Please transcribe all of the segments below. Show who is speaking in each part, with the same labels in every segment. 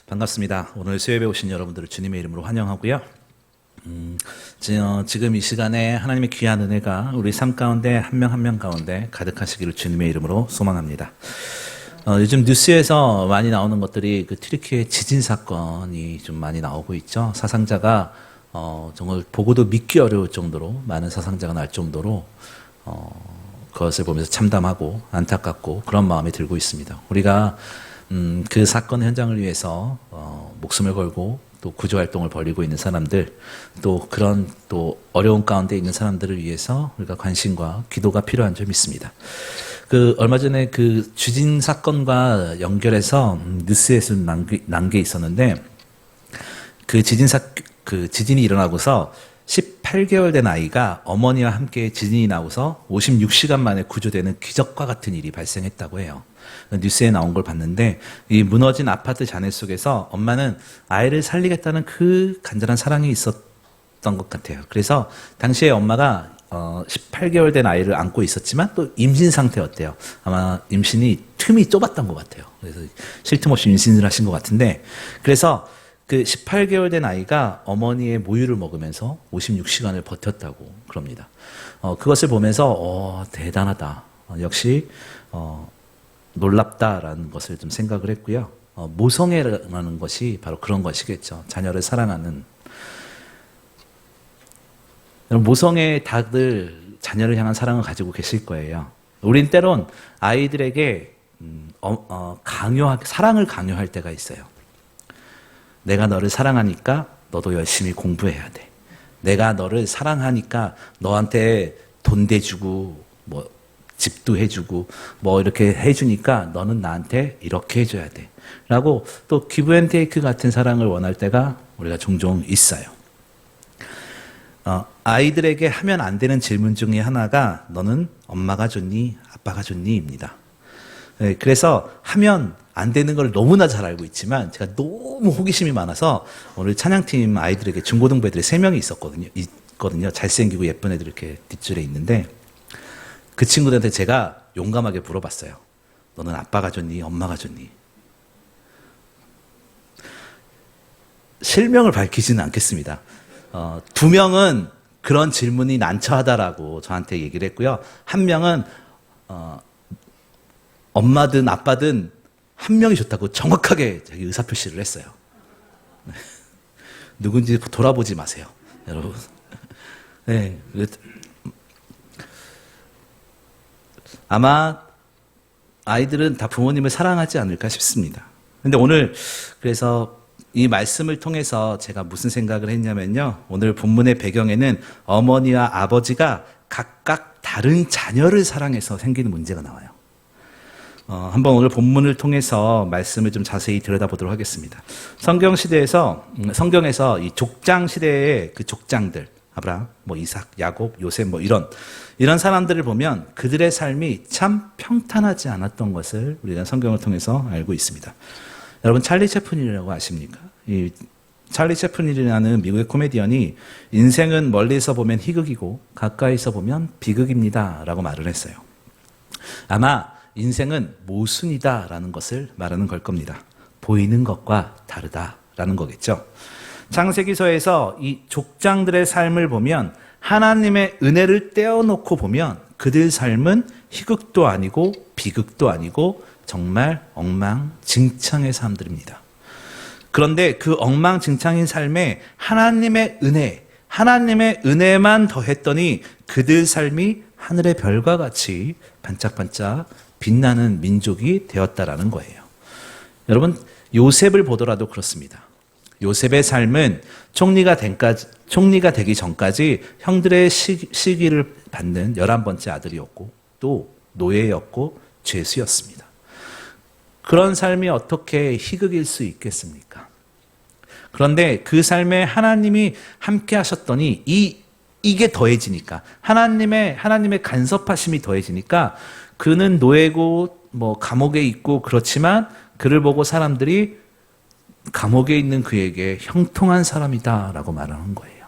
Speaker 1: 반갑습니다. 오늘 수요예배 오신 여러분들을 주님의 이름으로 환영하고요. 지금 이 시간에 하나님의 귀한 은혜가 우리 삶 가운데 한 명 한 명 가운데 가득하시기를 주님의 이름으로 소망합니다. 요즘 뉴스에서 많이 나오는 것들이 그 튀르키예 지진 사건이 좀 많이 나오고 있죠. 사상자가 정말 보고도 믿기 어려울 정도로 많은 사상자가 날 정도로 그것을 보면서 참담하고 안타깝고 그런 마음이 들고 있습니다. 우리가 그 사건 현장을 위해서 목숨을 걸고 또 구조 활동을 벌이고 있는 사람들, 또 그런 또 어려운 가운데 있는 사람들을 위해서 우리가 관심과 기도가 필요한 점이 있습니다. 얼마 전에 그 지진 사건과 연결해서 뉴스에서 난 게 있었는데, 그 지진이 일어나고서 18개월 된 아이가 어머니와 함께 지진이 나고서 56시간 만에 구조되는 기적과 같은 일이 발생했다고 해요. 뉴스에 나온 걸 봤는데, 이 무너진 아파트 잔해 속에서 엄마는 아이를 살리겠다는 그 간절한 사랑이 있었던 것 같아요. 그래서 당시에 엄마가 18개월 된 아이를 안고 있었지만 또 임신 상태였대요. 아마 임신이 틈이 좁았던 것 같아요. 그래서 쉴 틈 없이 임신을 하신 것 같은데, 그래서 그 18개월 된 아이가 어머니의 모유를 먹으면서 56시간을 버텼다고 그럽니다. 그것을 보면서 대단하다. 역시 놀랍다라는 것을 좀 생각을 했고요. 모성애라는 것이 바로 그런 것이겠죠. 자녀를 사랑하는. 모성애 다들 자녀를 향한 사랑을 가지고 계실 거예요. 우린 때론 아이들에게 사랑을 강요할 때가 있어요. 내가 너를 사랑하니까 너도 열심히 공부해야 돼. 내가 너를 사랑하니까 너한테 돈 대주고 뭐 집도 해주고 뭐 이렇게 해주니까 너는 나한테 이렇게 해줘야 돼. 라고 또 기브앤테이크 같은 사랑을 원할 때가 우리가 종종 있어요. 아이들에게 하면 안 되는 질문 중에 하나가 너는 엄마가 좋니? 아빠가 좋니? 입니다. 네, 그래서 하면 안 되는 걸 너무나 잘 알고 있지만 제가 너무 호기심이 많아서 오늘 찬양팀 아이들에게 중고등부 애들이 3명이 있거든요. 잘생기고 예쁜 애들 이렇게 뒷줄에 있는데, 그 친구들한테 제가 용감하게 물어봤어요. 너는 아빠가 좋니? 엄마가 좋니? 실명을 밝히지는 않겠습니다. 2명은 그런 질문이 난처하다라고 저한테 얘기를 했고요. 1명은 엄마든 아빠든 1명이 좋다고 정확하게 자기 의사표시를 했어요. 누군지 돌아보지 마세요, 여러분. 네, 아마 아이들은 다 부모님을 사랑하지 않을까 싶습니다. 근데 오늘 그래서 이 말씀을 통해서 제가 무슨 생각을 했냐면요. 오늘 본문의 배경에는 어머니와 아버지가 각각 다른 자녀를 사랑해서 생기는 문제가 나와요. 한번 오늘 본문을 통해서 말씀을 좀 자세히 들여다보도록 하겠습니다. 성경에서 이 족장 시대의 그 족장들, 아브라함, 이삭, 야곱, 요셉 이런 사람들을 보면 그들의 삶이 참 평탄하지 않았던 것을 우리가 성경을 통해서 알고 있습니다. 여러분 찰리 채플린이라고 아십니까? 이 찰리 채플린이라는 미국의 코미디언이 인생은 멀리서 보면 희극이고 가까이서 보면 비극입니다 라고 말을 했어요. 아마 인생은 모순이다라는 것을 말하는 걸 겁니다. 보이는 것과 다르다라는 거겠죠. 창세기서에서 이 족장들의 삶을 보면 하나님의 은혜를 떼어놓고 보면 그들 삶은 희극도 아니고 비극도 아니고 정말 엉망진창의 삶들입니다. 그런데 그 엉망진창인 삶에 하나님의 은혜만 더했더니 그들 삶이 하늘의 별과 같이 반짝반짝 빛나는 민족이 되었다라는 거예요. 여러분 요셉을 보더라도 그렇습니다. 요셉의 삶은 총리가 되기 전까지 형들의 시기를 받는 11번째 아들이었고 또 노예였고 죄수였습니다. 그런 삶이 어떻게 희극일 수 있겠습니까? 그런데 그 삶에 하나님이 함께 하셨더니 이게 더해지니까 하나님의 간섭하심이 더해지니까 그는 노예고 감옥에 있고 그렇지만 그를 보고 사람들이 감옥에 있는 그에게 형통한 사람이다라고 말하는 거예요.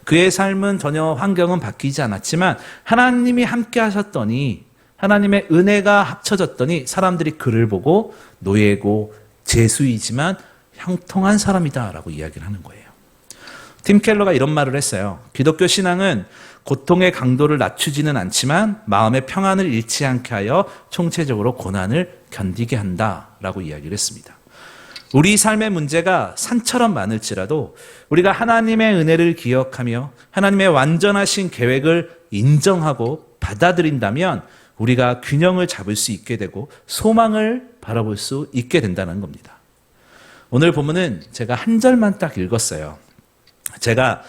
Speaker 1: 그의 삶은 전혀 환경은 바뀌지 않았지만 하나님이 함께 하셨더니 하나님의 은혜가 합쳐졌더니 사람들이 그를 보고 노예고 죄수이지만 형통한 사람이다라고 이야기를 하는 거예요. 팀 켈러가 이런 말을 했어요. 기독교 신앙은 고통의 강도를 낮추지는 않지만 마음의 평안을 잃지 않게 하여 총체적으로 고난을 견디게 한다라고 이야기를 했습니다. 우리 삶의 문제가 산처럼 많을지라도 우리가 하나님의 은혜를 기억하며 하나님의 완전하신 계획을 인정하고 받아들인다면 우리가 균형을 잡을 수 있게 되고 소망을 바라볼 수 있게 된다는 겁니다. 오늘 본문은 제가 한 절만 딱 읽었어요. 제가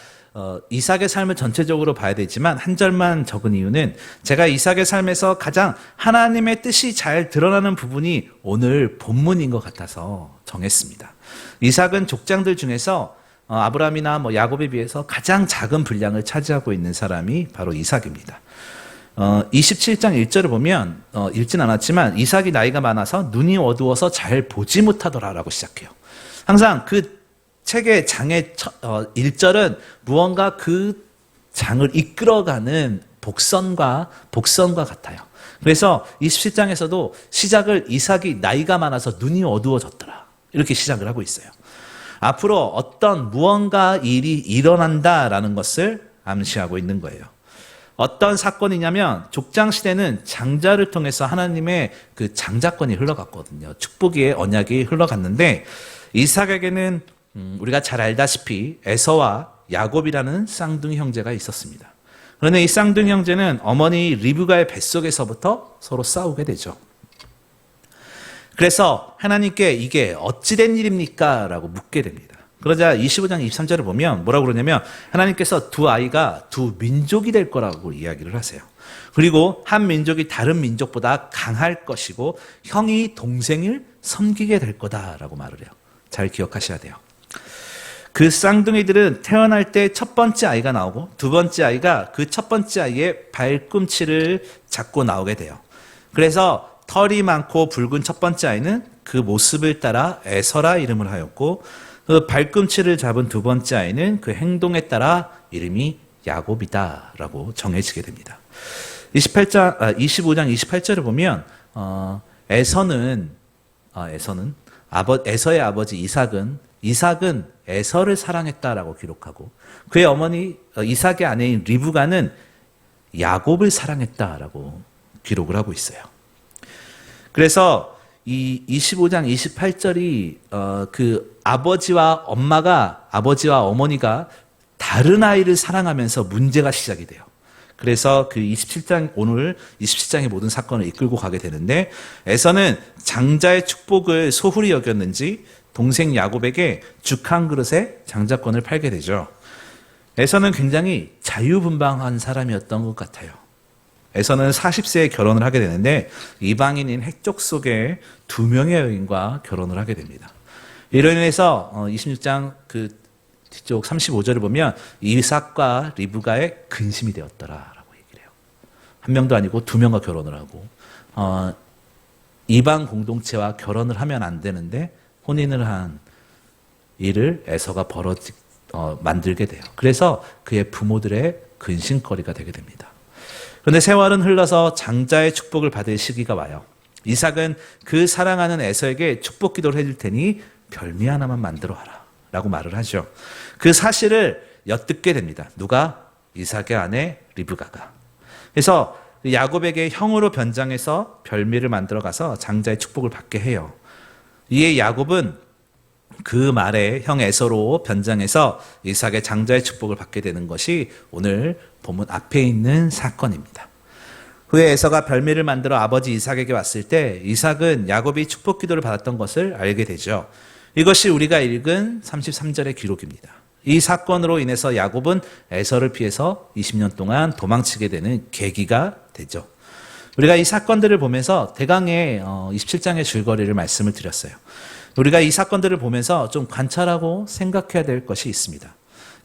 Speaker 1: 이삭의 삶을 전체적으로 봐야 되지만 한 절만 적은 이유는 제가 이삭의 삶에서 가장 하나님의 뜻이 잘 드러나는 부분이 오늘 본문인 것 같아서 정했습니다. 이삭은 족장들 중에서 아브라함이나 야곱에 비해서 가장 작은 분량을 차지하고 있는 사람이 바로 이삭입니다. 27장 1절을 보면 읽진 않았지만 이삭이 나이가 많아서 눈이 어두워서 잘 보지 못하더라라고 시작해요. 항상 그 책의 장의 1절은 무언가 그 장을 이끌어가는 복선과 같아요. 그래서 27장에서도 시작을 이삭이 나이가 많아서 눈이 어두워졌더라 이렇게 시작을 하고 있어요. 앞으로 어떤 무언가 일이 일어난다라는 것을 암시하고 있는 거예요. 어떤 사건이냐면 족장 시대는 장자를 통해서 하나님의 그 장자권이 흘러갔거든요. 축복의 언약이 흘러갔는데 이삭에게는 우리가 잘 알다시피 에서와 야곱이라는 쌍둥이 형제가 있었습니다. 그런데 이 쌍둥이 형제는 어머니 리브가의 뱃속에서부터 서로 싸우게 되죠. 그래서 하나님께 이게 어찌된 일입니까? 라고 묻게 됩니다. 그러자 25장 23절을 보면 뭐라고 그러냐면 하나님께서 두 아이가 두 민족이 될 거라고 이야기를 하세요. 그리고 한 민족이 다른 민족보다 강할 것이고 형이 동생을 섬기게 될 거다라고 말을 해요. 잘 기억하셔야 돼요. 그 쌍둥이들은 태어날 때 첫 번째 아이가 나오고 두 번째 아이가 그 첫 번째 아이의 발꿈치를 잡고 나오게 돼요. 그래서 털이 많고 붉은 첫 번째 아이는 그 모습을 따라 에서라 이름을 하였고 그 발꿈치를 잡은 두 번째 아이는 그 행동에 따라 이름이 야곱이다라고 정해지게 됩니다. 25장 28절을 보면 에서의 아버지 이삭은 에서를 사랑했다라고 기록하고 그의 어머니 이삭의 아내인 리브가는 야곱을 사랑했다라고 기록을 하고 있어요. 그래서 이 25장 28절이 그 아버지와 어머니가 다른 아이를 사랑하면서 문제가 시작이 돼요. 그래서 그 27장 오늘 27장의 모든 사건을 이끌고 가게 되는데 에서는 장자의 축복을 소홀히 여겼는지 동생 야곱에게 죽 한 그릇에 장자권을 팔게 되죠. 에서는 굉장히 자유분방한 사람이었던 것 같아요. 에서는 40세에 결혼을 하게 되는데 이방인인 헷족 속에 두 명의 여인과 결혼을 하게 됩니다. 이로 인해서 26장 그 뒤쪽 35절을 보면 이삭과 리브가의 근심이 되었더라라고 얘기를 해요. 한 명도 아니고 두 명과 결혼을 하고 이방 공동체와 결혼을 하면 안 되는데 혼인을 한 일을 에서가 만들게 돼요. 그래서 그의 부모들의 근심거리가 되게 됩니다. 그런데 세월은 흘러서 장자의 축복을 받을 시기가 와요. 이삭은 그 사랑하는 에서에게 축복 기도를 해줄 테니 별미 하나만 만들어 와라 라고 말을 하죠. 그 사실을 엿듣게 됩니다. 누가? 이삭의 아내 리브가가. 그래서 야곱에게 형으로 변장해서 별미를 만들어 가서 장자의 축복을 받게 해요. 이에 야곱은 그 말에 형 에서로 변장해서 이삭의 장자의 축복을 받게 되는 것이 오늘 본문 앞에 있는 사건입니다. 후에 에서가 별미를 만들어 아버지 이삭에게 왔을 때 이삭은 야곱이 축복 기도를 받았던 것을 알게 되죠. 이것이 우리가 읽은 33절의 기록입니다. 이 사건으로 인해서 야곱은 에서를 피해서 20년 동안 도망치게 되는 계기가 되죠. 우리가 이 사건들을 보면서 대강의 27장의 줄거리를 말씀을 드렸어요. 우리가 이 사건들을 보면서 좀 관찰하고 생각해야 될 것이 있습니다.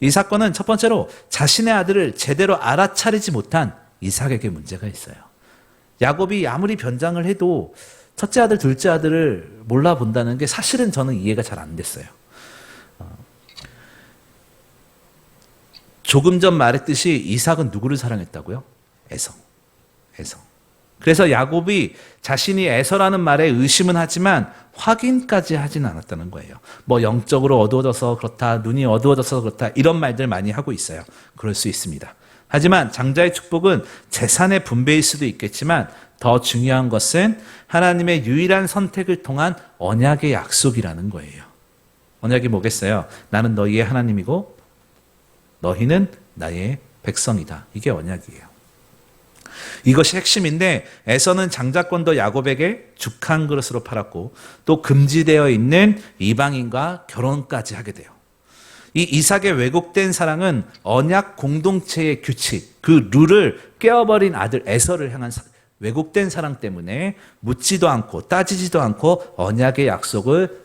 Speaker 1: 이 사건은 첫 번째로 자신의 아들을 제대로 알아차리지 못한 이삭에게 문제가 있어요. 야곱이 아무리 변장을 해도 첫째 아들, 둘째 아들을 몰라본다는 게 사실은 저는 이해가 잘 안 됐어요. 조금 전 말했듯이 이삭은 누구를 사랑했다고요? 에서. 그래서 야곱이 자신이 에서라는 말에 의심은 하지만 확인까지 하진 않았다는 거예요. 뭐 영적으로 어두워져서 그렇다, 눈이 어두워져서 그렇다, 이런 말들 많이 하고 있어요. 그럴 수 있습니다. 하지만 장자의 축복은 재산의 분배일 수도 있겠지만 더 중요한 것은 하나님의 유일한 선택을 통한 언약의 약속이라는 거예요. 언약이 뭐겠어요? 나는 너희의 하나님이고 너희는 나의 백성이다. 이게 언약이에요. 이것이 핵심인데 에서는 장자권도 야곱에게 죽 한 그릇으로 팔았고 또 금지되어 있는 이방인과 결혼까지 하게 돼요. 이 이삭의 왜곡된 사랑은 언약 공동체의 규칙, 그 룰을 깨어버린 아들 에서를 향한 왜곡된 사랑 때문에 묻지도 않고 따지지도 않고 언약의 약속을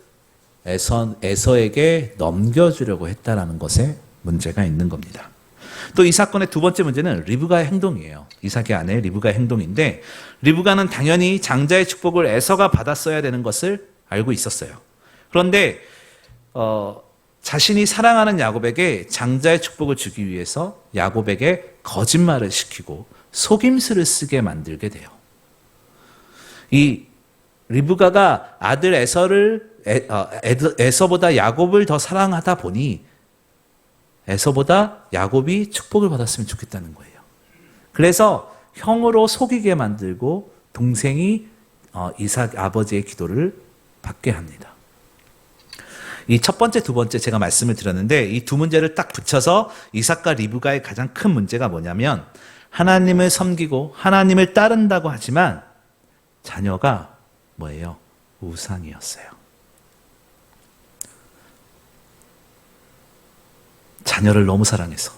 Speaker 1: 에서에게 넘겨주려고 했다라는 것에 문제가 있는 겁니다. 또 이 사건의 두 번째 문제는 리브가의 행동이에요. 이삭의 아내 리브가의 행동인데 리브가는 당연히 장자의 축복을 에서가 받았어야 되는 것을 알고 있었어요. 그런데 자신이 사랑하는 야곱에게 장자의 축복을 주기 위해서 야곱에게 거짓말을 시키고 속임수를 쓰게 만들게 돼요. 이 리브가가 아들 에서보다 야곱을 더 사랑하다 보니 에서보다 야곱이 축복을 받았으면 좋겠다는 거예요. 그래서 형으로 속이게 만들고 동생이 이삭 아버지의 기도를 받게 합니다. 이 첫 번째, 두 번째 제가 말씀을 드렸는데 이 두 문제를 딱 붙여서 이삭과 리브가의 가장 큰 문제가 뭐냐면 하나님을 섬기고 하나님을 따른다고 하지만 자녀가 뭐예요? 우상이었어요. 자녀를 너무 사랑해서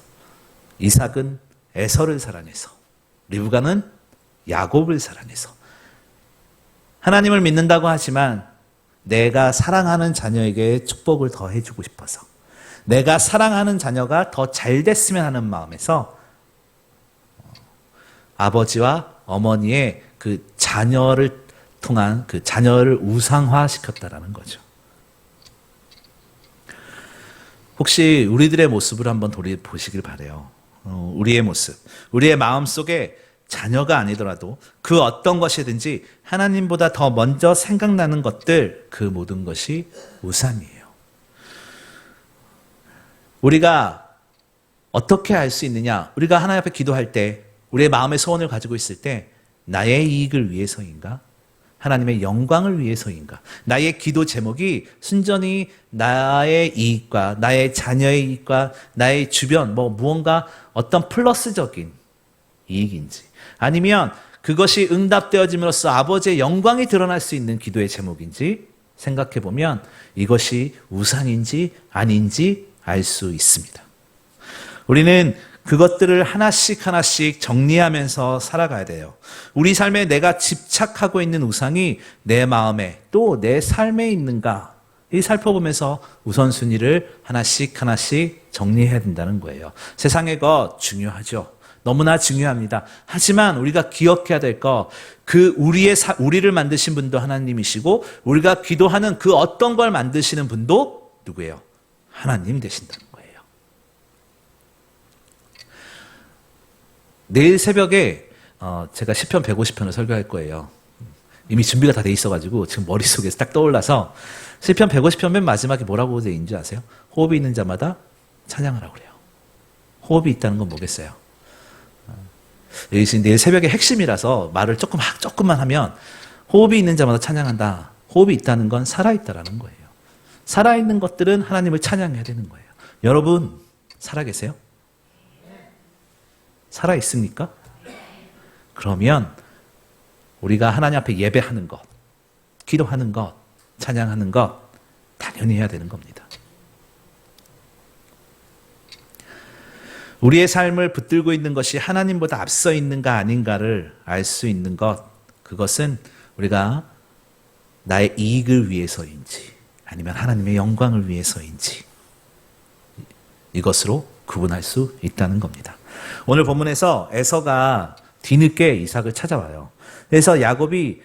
Speaker 1: 이삭은 에서를 사랑해서 리브가는 야곱을 사랑해서 하나님을 믿는다고 하지만 내가 사랑하는 자녀에게 축복을 더 해주고 싶어서 내가 사랑하는 자녀가 더 잘 됐으면 하는 마음에서 아버지와 어머니의 그 자녀를 통한 그 자녀를 우상화시켰다라는 거죠. 혹시 우리들의 모습을 한번 돌이보시길 바라요. 우리의 모습, 우리의 마음속에 자녀가 아니더라도 그 어떤 것이든지 하나님보다 더 먼저 생각나는 것들, 그 모든 것이 우상이에요. 우리가 어떻게 알 수 있느냐? 우리가 하나님 앞에 기도할 때 우리의 마음의 소원을 가지고 있을 때 나의 이익을 위해서인가? 하나님의 영광을 위해서인가? 나의 기도 제목이 순전히 나의 이익과 나의 자녀의 이익과 나의 주변 무언가 어떤 플러스적인 이익인지 아니면 그것이 응답되어짐으로써 아버지의 영광이 드러날 수 있는 기도의 제목인지 생각해 보면 이것이 우상인지 아닌지 알 수 있습니다. 우리는 그것들을 하나씩 하나씩 정리하면서 살아가야 돼요. 우리 삶에 내가 집착하고 있는 우상이 내 마음에 또 내 삶에 있는가 이 살펴보면서 우선순위를 하나씩 하나씩 정리해야 된다는 거예요. 세상의 것 중요하죠. 너무나 중요합니다. 하지만 우리가 기억해야 될 것, 우리를 만드신 분도 하나님이시고 우리가 기도하는 그 어떤 걸 만드시는 분도 누구예요? 하나님 되신다는 거예요. 내일 새벽에 제가 시편 150편을 설교할 거예요. 이미 준비가 다 돼 있어가지고 지금 머릿속에서 딱 떠올라서 시편 150편 맨 마지막에 뭐라고 돼 있는지 아세요? 호흡이 있는 자마다 찬양하라고 그래요. 호흡이 있다는 건 뭐겠어요? 내일 새벽의 핵심이라서 말을 조금만 하면 호흡이 있는 자마다 찬양한다. 호흡이 있다는 건 살아있다라는 거예요. 살아있는 것들은 하나님을 찬양해야 되는 거예요. 여러분 살아계세요? 살아있습니까? 그러면 우리가 하나님 앞에 예배하는 것, 기도하는 것, 찬양하는 것 당연히 해야 되는 겁니다. 우리의 삶을 붙들고 있는 것이 하나님보다 앞서 있는가 아닌가를 알 수 있는 것, 그것은 우리가 나의 이익을 위해서인지 아니면 하나님의 영광을 위해서인지 이것으로 구분할 수 있다는 겁니다. 오늘 본문에서 에서가 뒤늦게 이삭을 찾아와요. 그래서 야곱이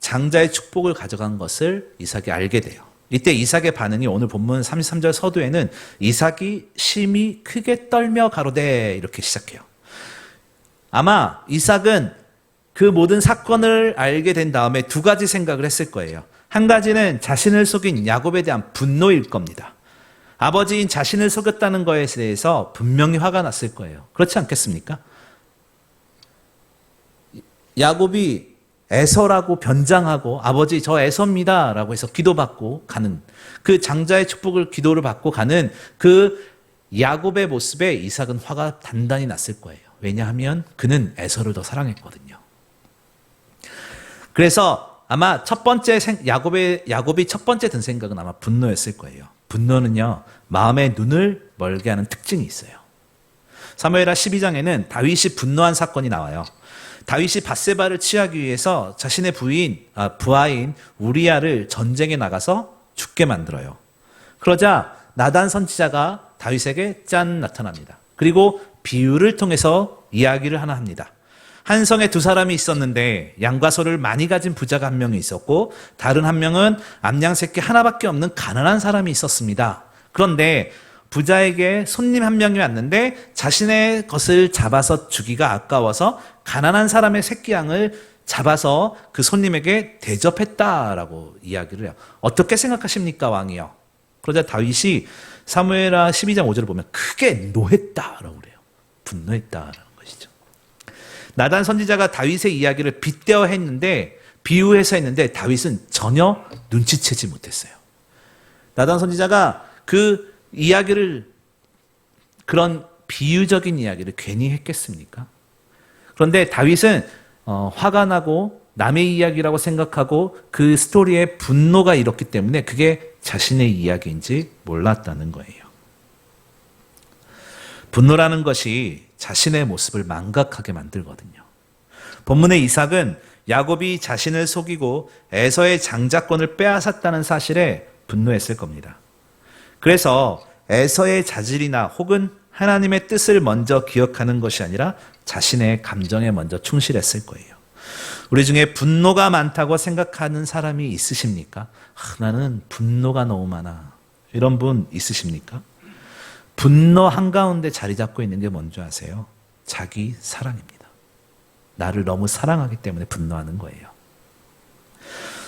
Speaker 1: 장자의 축복을 가져간 것을 이삭이 알게 돼요. 이때 이삭의 반응이 오늘 본문 33절 서두에는 이삭이 심히 크게 떨며 가로되 이렇게 시작해요. 아마 이삭은 그 모든 사건을 알게 된 다음에 두 가지 생각을 했을 거예요. 한 가지는 자신을 속인 야곱에 대한 분노일 겁니다. 아버지인 자신을 속였다는 것에 대해서 분명히 화가 났을 거예요. 그렇지 않겠습니까? 야곱이 에서라고 변장하고 아버지 저 에서입니다 라고 해서 기도받고 가는 그 장자의 축복을 기도를 받고 가는 그 야곱의 모습에 이삭은 화가 단단히 났을 거예요. 왜냐하면 그는 에서를 더 사랑했거든요. 그래서 아마 야곱이 첫 번째 든 생각은 아마 분노였을 거예요. 분노는요, 마음의 눈을 멀게 하는 특징이 있어요. 사무엘하 12장에는 다윗이 분노한 사건이 나와요. 다윗이 밧세바를 취하기 위해서 자신의 부하인 우리아를 전쟁에 나가서 죽게 만들어요. 그러자 나단 선지자가 다윗에게 짠 나타납니다. 그리고 비유를 통해서 이야기를 하나 합니다. 한 성에 두 사람이 있었는데 양과 소를 많이 가진 부자가 한 명이 있었고 다른 한 명은 암양 새끼 하나밖에 없는 가난한 사람이 있었습니다. 그런데 부자에게 손님 한 명이 왔는데 자신의 것을 잡아서 주기가 아까워서 가난한 사람의 새끼 양을 잡아서 그 손님에게 대접했다라고 이야기를 해요. 어떻게 생각하십니까, 왕이요? 그러자 다윗이 사무엘하 12장 5절을 보면 크게 노했다라고 그래요. 분노했다라는 것이죠. 나단 선지자가 다윗의 이야기를 빗대어 했는데, 비유해서 했는데 다윗은 전혀 눈치채지 못했어요. 나단 선지자가 그 이야기를, 그런 비유적인 이야기를 괜히 했겠습니까? 그런데 다윗은 화가 나고 남의 이야기라고 생각하고 그 스토리에 분노가 일었기 때문에 그게 자신의 이야기인지 몰랐다는 거예요. 분노라는 것이 자신의 모습을 망각하게 만들거든요. 본문의 이삭은 야곱이 자신을 속이고 에서의 장자권을 빼앗았다는 사실에 분노했을 겁니다. 그래서 에서의 자질이나 혹은 하나님의 뜻을 먼저 기억하는 것이 아니라 자신의 감정에 먼저 충실했을 거예요. 우리 중에 분노가 많다고 생각하는 사람이 있으십니까? 나는 분노가 너무 많아. 이런 분 있으십니까? 분노 한가운데 자리 잡고 있는 게 뭔지 아세요? 자기 사랑입니다. 나를 너무 사랑하기 때문에 분노하는 거예요.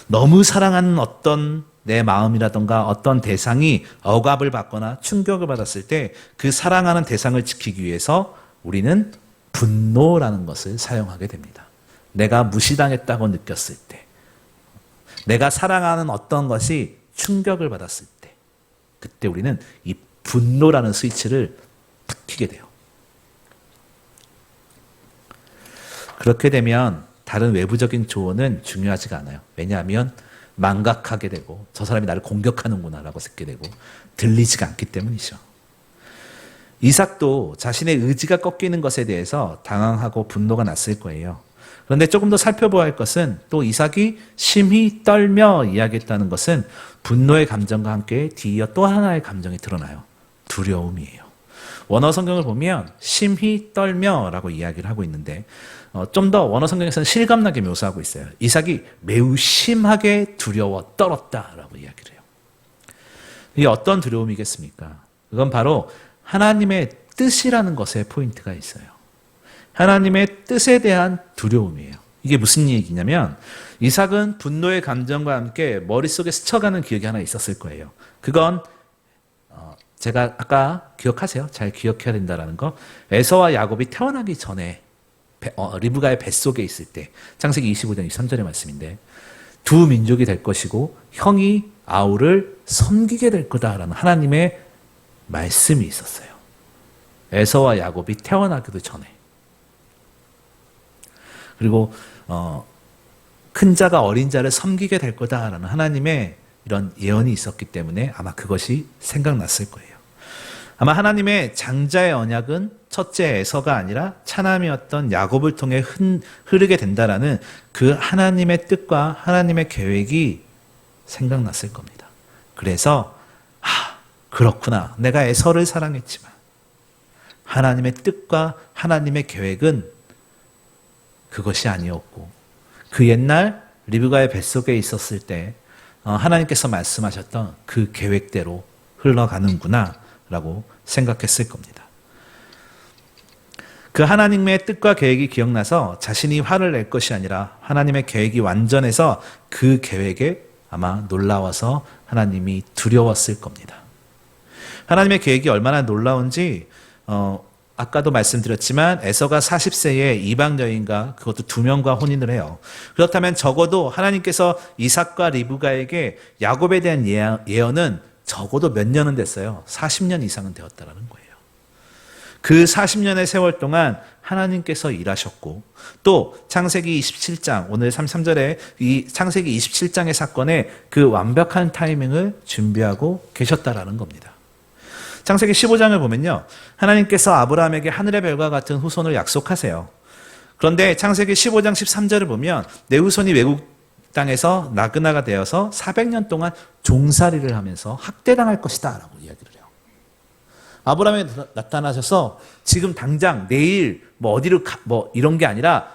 Speaker 1: 너무 사랑하는 어떤 내 마음이라던가 어떤 대상이 억압을 받거나 충격을 받았을 때 그 사랑하는 대상을 지키기 위해서 우리는 분노라는 것을 사용하게 됩니다. 내가 무시당했다고 느꼈을 때, 내가 사랑하는 어떤 것이 충격을 받았을 때, 그때 우리는 이 분노라는 스위치를 탁 켜게 돼요. 그렇게 되면 다른 외부적인 조언은 중요하지가 않아요. 왜냐하면 망각하게 되고 저 사람이 나를 공격하는구나 라고 듣게 되고 들리지가 않기 때문이죠. 이삭도 자신의 의지가 꺾이는 것에 대해서 당황하고 분노가 났을 거예요. 그런데 조금 더 살펴봐야 할 것은 또 이삭이 심히 떨며 이야기했다는 것은 분노의 감정과 함께 뒤이어 또 하나의 감정이 드러나요. 두려움이에요. 원어 성경을 보면 심히 떨며라고 이야기를 하고 있는데 좀 더 원어 성경에서는 실감나게 묘사하고 있어요. 이삭이 매우 심하게 두려워 떨었다라고 이야기를 해요. 이게 어떤 두려움이겠습니까? 그건 바로 하나님의 뜻이라는 것에 포인트가 있어요. 하나님의 뜻에 대한 두려움이에요. 이게 무슨 얘기냐면 이삭은 분노의 감정과 함께 머릿속에 스쳐가는 기억이 하나 있었을 거예요. 그건 제가 아까 기억하세요? 잘 기억해야 된다는 거. 에서와 야곱이 태어나기 전에 리브가의 뱃속에 있을 때 창세기 25장 23절의 말씀인데 두 민족이 될 것이고 형이 아우를 섬기게 될 거다라는 하나님의 말씀이 있었어요. 에서와 야곱이 태어나기도 전에. 그리고 큰 자가 어린 자를 섬기게 될 거다라는 하나님의 이런 예언이 있었기 때문에 아마 그것이 생각났을 거예요. 아마 하나님의 장자의 언약은 첫째 에서가 아니라 차남이었던 야곱을 통해 흐르게 된다라는 그 하나님의 뜻과 하나님의 계획이 생각났을 겁니다. 그래서 그렇구나. 내가 에서를 사랑했지만 하나님의 뜻과 하나님의 계획은 그것이 아니었고 그 옛날 리브가의 뱃속에 있었을 때 하나님께서 말씀하셨던 그 계획대로 흘러가는구나 라고 생각했을 겁니다. 그 하나님의 뜻과 계획이 기억나서 자신이 화를 낼 것이 아니라 하나님의 계획이 완전해서 그 계획에 아마 놀라워서 하나님이 두려웠을 겁니다. 하나님의 계획이 얼마나 놀라운지 아까도 말씀드렸지만 에서가 40세에 이방 여인과 그것도 2명과 혼인을 해요. 그렇다면 적어도 하나님께서 이삭과 리브가에게 야곱에 대한 예언은 적어도 몇 년은 됐어요. 40년 이상은 되었다라는 거예요. 그 40년의 세월 동안 하나님께서 일하셨고 또 창세기 27장 오늘 33절에 이 창세기 27장의 사건에 그 완벽한 타이밍을 준비하고 계셨다라는 겁니다. 창세기 15장을 보면요. 하나님께서 아브라함에게 하늘의 별과 같은 후손을 약속하세요. 그런데 창세기 15장 13절을 보면 내 후손이 외국 땅에서 나그나가 되어서 400년 동안 종살이를 하면서 학대당할 것이다 라고 이야기를 해요. 아브라함에 나타나셔서 지금 당장 내일 어디로 이런 게 아니라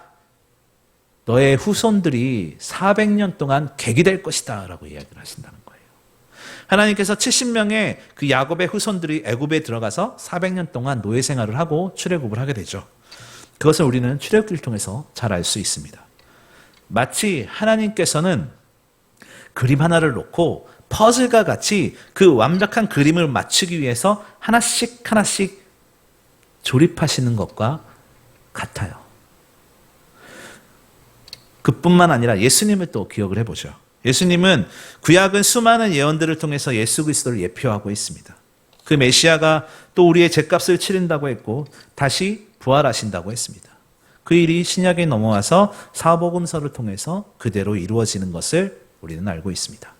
Speaker 1: 너의 후손들이 400년 동안 객이 될 것이다 라고 이야기를 하신다는 거예요. 하나님께서 70명의 그 야곱의 후손들이 애굽에 들어가서 400년 동안 노예 생활을 하고 출애굽을 하게 되죠. 그것을 우리는 출애굽기를 통해서 잘 알 수 있습니다. 마치 하나님께서는 그림 하나를 놓고 퍼즐과 같이 그 완벽한 그림을 맞추기 위해서 하나씩 조립하시는 것과 같아요. 그뿐만 아니라 예수님을 또 기억을 해보죠. 예수님은 구약은 수많은 예언들을 통해서 예수 그리스도를 예표하고 있습니다. 그 메시아가 또 우리의 죄값을 치른다고 했고 다시 부활하신다고 했습니다. 그 일이 신약에 넘어와서 사복음서를 통해서 그대로 이루어지는 것을 우리는 알고 있습니다.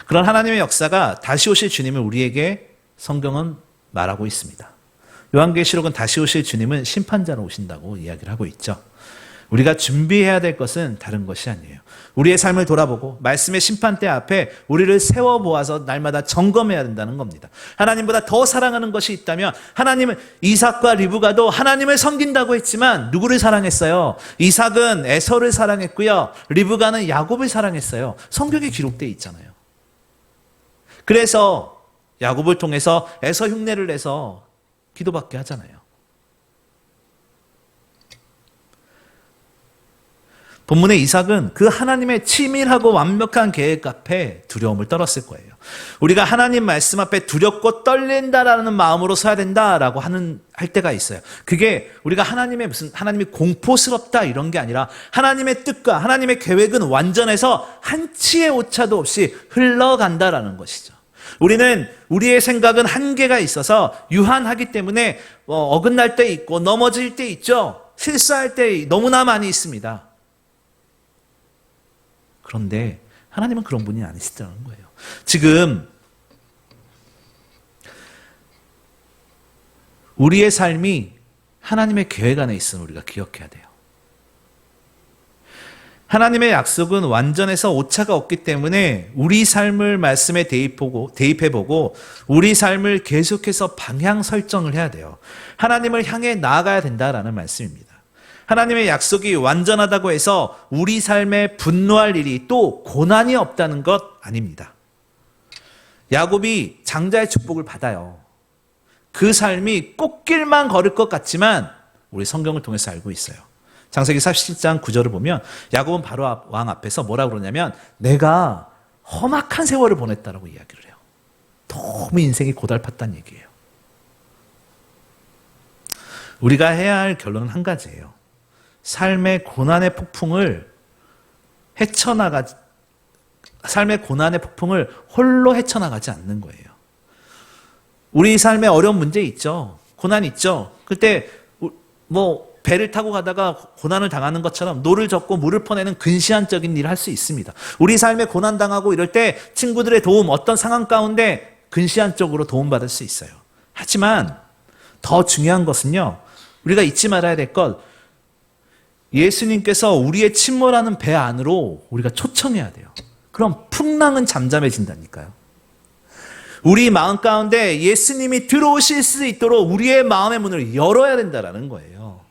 Speaker 1: 그런 하나님의 역사가 다시 오실 주님을 우리에게 성경은 말하고 있습니다. 요한계시록은 다시 오실 주님은 심판자로 오신다고 이야기를 하고 있죠. 우리가 준비해야 될 것은 다른 것이 아니에요. 우리의 삶을 돌아보고 말씀의 심판대 앞에 우리를 세워보아서 날마다 점검해야 된다는 겁니다. 하나님보다 더 사랑하는 것이 있다면 하나님은 이삭과 리브가도 하나님을 섬긴다고 했지만 누구를 사랑했어요? 이삭은 에서를 사랑했고요. 리브가는 야곱을 사랑했어요. 성경에 기록되어 있잖아요. 그래서 야곱을 통해서 에서 흉내를 내서 기도받게 하잖아요. 본문의 이삭은 그 하나님의 치밀하고 완벽한 계획 앞에 두려움을 떨었을 거예요. 우리가 하나님 말씀 앞에 두렵고 떨린다라는 마음으로 서야 된다라고 할 때가 있어요. 그게 우리가 하나님이 공포스럽다 이런 게 아니라 하나님의 뜻과 하나님의 계획은 완전해서 한치의 오차도 없이 흘러간다라는 것이죠. 우리는 우리의 생각은 한계가 있어서 유한하기 때문에 어긋날 때 있고 넘어질 때 있죠. 실수할 때 너무나 많이 있습니다. 그런데 하나님은 그런 분이 아니시다는 거예요. 지금 우리의 삶이 하나님의 계획 안에 있음을 우리가 기억해야 돼요. 하나님의 약속은 완전해서 오차가 없기 때문에 우리 삶을 말씀에 대입해보고 우리 삶을 계속해서 방향 설정을 해야 돼요. 하나님을 향해 나아가야 된다라는 말씀입니다. 하나님의 약속이 완전하다고 해서 우리 삶에 분노할 일이 또 고난이 없다는 것 아닙니다. 야곱이 장자의 축복을 받아요. 그 삶이 꽃길만 걸을 것 같지만 우리 성경을 통해서 알고 있어요. 창세기 47장 9절을 보면 야곱은 바로 왕 앞에서 뭐라고 그러냐면 내가 험악한 세월을 보냈다라고 이야기를 해요. 너무 인생이 고달팠다는 얘기예요. 우리가 해야 할 결론은 한 가지예요. 삶의 고난의 폭풍을 홀로 헤쳐나가지 않는 거예요. 우리 삶에 어려운 문제 있죠. 고난 있죠. 그때 배를 타고 가다가 고난을 당하는 것처럼 노를 젓고 물을 퍼내는 근시안적인 일을 할 수 있습니다. 우리 삶에 고난 당하고 이럴 때 친구들의 도움, 어떤 상황 가운데 근시안적으로 도움받을 수 있어요. 하지만 더 중요한 것은요. 우리가 잊지 말아야 될 것, 예수님께서 우리의 침몰하는 배 안으로 우리가 초청해야 돼요. 그럼 풍랑은 잠잠해진다니까요. 우리 마음 가운데 예수님이 들어오실 수 있도록 우리의 마음의 문을 열어야 된다는 거예요.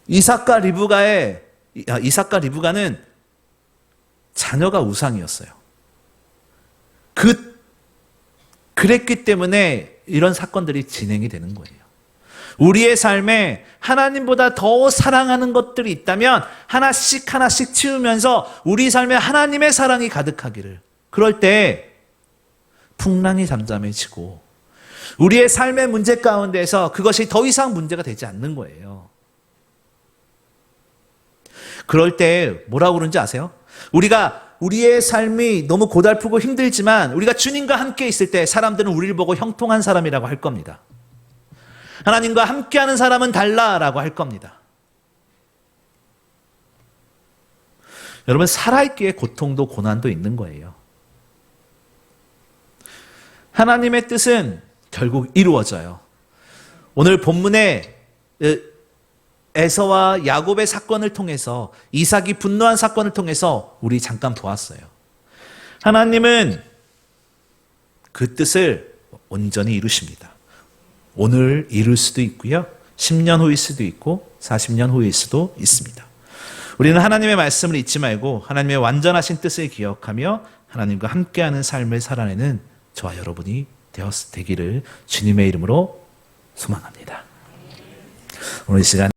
Speaker 1: 이삭과 리브가는 자녀가 우상이었어요. 그랬기 때문에 이런 사건들이 진행이 되는 거예요. 우리의 삶에 하나님보다 더 사랑하는 것들이 있다면 하나씩 하나씩 치우면서 우리 삶에 하나님의 사랑이 가득하기를. 그럴 때 풍랑이 잠잠해지고 우리의 삶의 문제 가운데에서 그것이 더 이상 문제가 되지 않는 거예요. 그럴 때 뭐라고 그러는지 아세요? 우리의 삶이 너무 고달프고 힘들지만 우리가 주님과 함께 있을 때 사람들은 우리를 보고 형통한 사람이라고 할 겁니다. 하나님과 함께하는 사람은 달라라고 할 겁니다. 여러분, 살아있기에 고통도 고난도 있는 거예요. 하나님의 뜻은 결국 이루어져요. 오늘 본문에 에서와 야곱의 사건을 통해서, 이삭이 분노한 사건을 통해서 우리 잠깐 보았어요. 하나님은 그 뜻을 온전히 이루십니다. 오늘 이룰 수도 있고요. 10년 후일 수도 있고 40년 후일 수도 있습니다. 우리는 하나님의 말씀을 잊지 말고 하나님의 완전하신 뜻을 기억하며 하나님과 함께하는 삶을 살아내는 저와 여러분이 되기를 주님의 이름으로 소망합니다. 오늘 이 시간